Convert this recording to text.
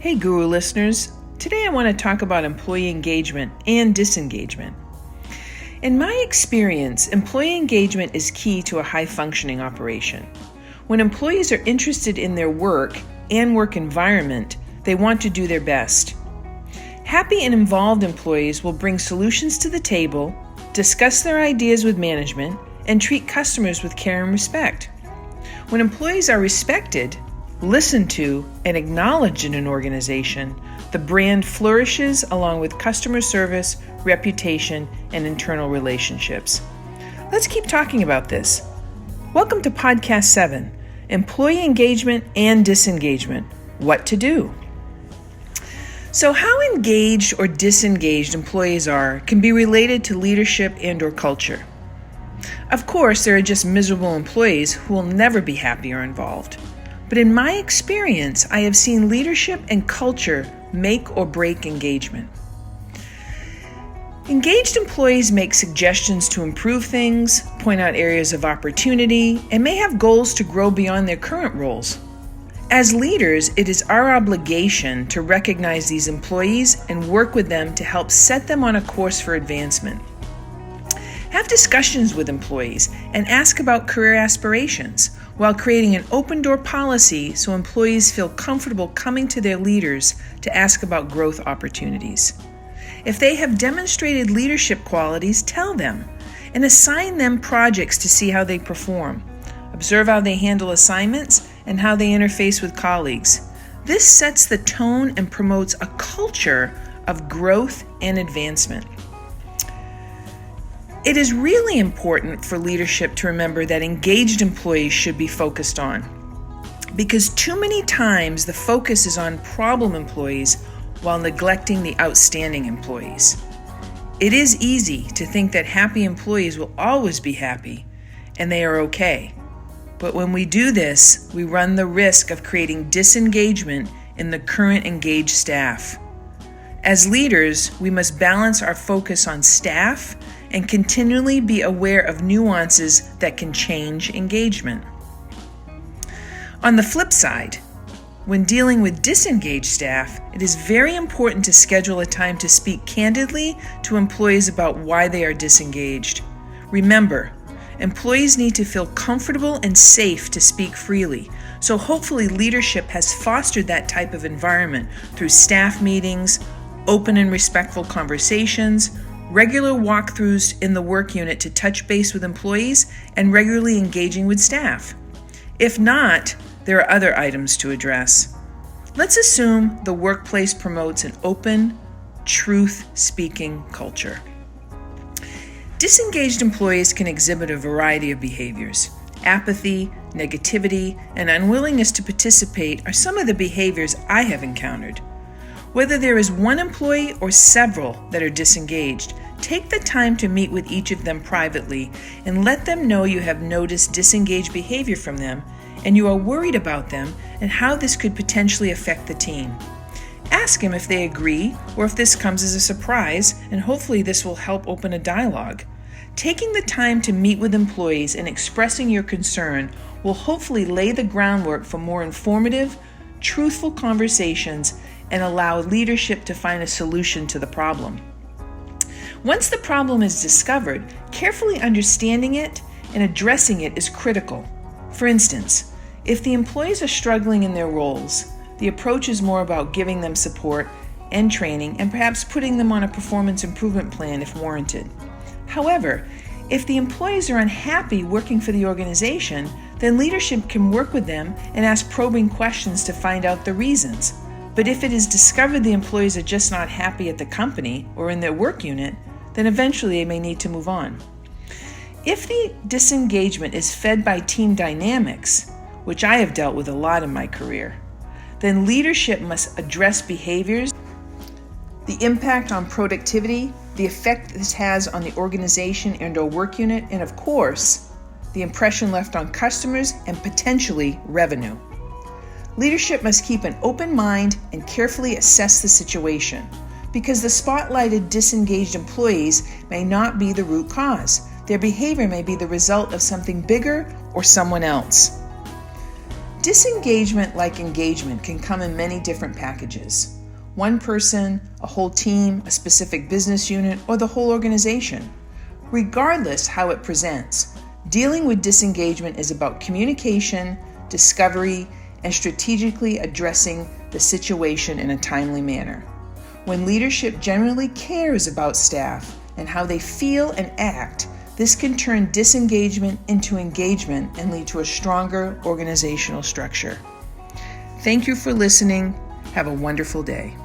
Hey Guru listeners, today I want to talk about employee engagement and disengagement. In my experience, employee engagement is key to a high-functioning operation. When employees are interested in their work and work environment, they want to do their best. Happy and involved employees will bring solutions to the table, discuss their ideas with management, and treat customers with care and respect. When employees are respected, listened to, and acknowledged in an organization, the brand flourishes along with customer service, reputation, and internal relationships. Let's keep talking about this. Welcome to Podcast 7, Employee Engagement and Disengagement, What to Do. So how engaged or disengaged employees are can be related to leadership and/or culture. Of course, there are just miserable employees who will never be happy or involved. But in my experience, I have seen leadership and culture make or break engagement. Engaged employees make suggestions to improve things, point out areas of opportunity, and may have goals to grow beyond their current roles. As leaders, it is our obligation to recognize these employees and work with them to help set them on a course for advancement. Have discussions with employees and ask about career aspirations while creating an open-door policy so employees feel comfortable coming to their leaders to ask about growth opportunities. If they have demonstrated leadership qualities, tell them and assign them projects to see how they perform. Observe how they handle assignments and how they interface with colleagues. This sets the tone and promotes a culture of growth and advancement. It is really important for leadership to remember that engaged employees should be focused on, because too many times the focus is on problem employees while neglecting the outstanding employees. It is easy to think that happy employees will always be happy and they are okay. But when we do this, we run the risk of creating disengagement in the current engaged staff. As leaders, we must balance our focus on staff and continually be aware of nuances that can change engagement. On the flip side, when dealing with disengaged staff, it is very important to schedule a time to speak candidly to employees about why they are disengaged. Remember, employees need to feel comfortable and safe to speak freely, so hopefully leadership has fostered that type of environment through staff meetings, open and respectful conversations, regular walkthroughs in the work unit to touch base with employees, and regularly engaging with staff. If not, there are other items to address. Let's assume the workplace promotes an open, truth-speaking culture. Disengaged employees can exhibit a variety of behaviors. Apathy, negativity, and unwillingness to participate are some of the behaviors I have encountered. Whether there is one employee or several that are disengaged, take the time to meet with each of them privately and let them know you have noticed disengaged behavior from them and you are worried about them and how this could potentially affect the team. Ask them if they agree or if this comes as a surprise, and hopefully this will help open a dialogue. Taking the time to meet with employees and expressing your concern will hopefully lay the groundwork for more informative, truthful conversations and allow leadership to find a solution to the problem. Once the problem is discovered, carefully understanding it and addressing it is critical. For instance, if the employees are struggling in their roles, the approach is more about giving them support and training and perhaps putting them on a performance improvement plan if warranted. However, if the employees are unhappy working for the organization, then leadership can work with them and ask probing questions to find out the reasons. But if it is discovered the employees are just not happy at the company or in their work unit, then eventually they may need to move on. If the disengagement is fed by team dynamics, which I have dealt with a lot in my career, then leadership must address behaviors, the impact on productivity, the effect this has on the organization and/or work unit, and of course, the impression left on customers and potentially revenue. Leadership must keep an open mind and carefully assess the situation, because the spotlighted disengaged employees may not be the root cause. Their behavior may be the result of something bigger or someone else. Disengagement, like engagement, can come in many different packages. One person, a whole team, a specific business unit, or the whole organization. Regardless how it presents, dealing with disengagement is about communication, discovery, and strategically addressing the situation in a timely manner. When leadership generally cares about staff and how they feel and act, this can turn disengagement into engagement and lead to a stronger organizational structure. Thank you for listening. Have a wonderful day.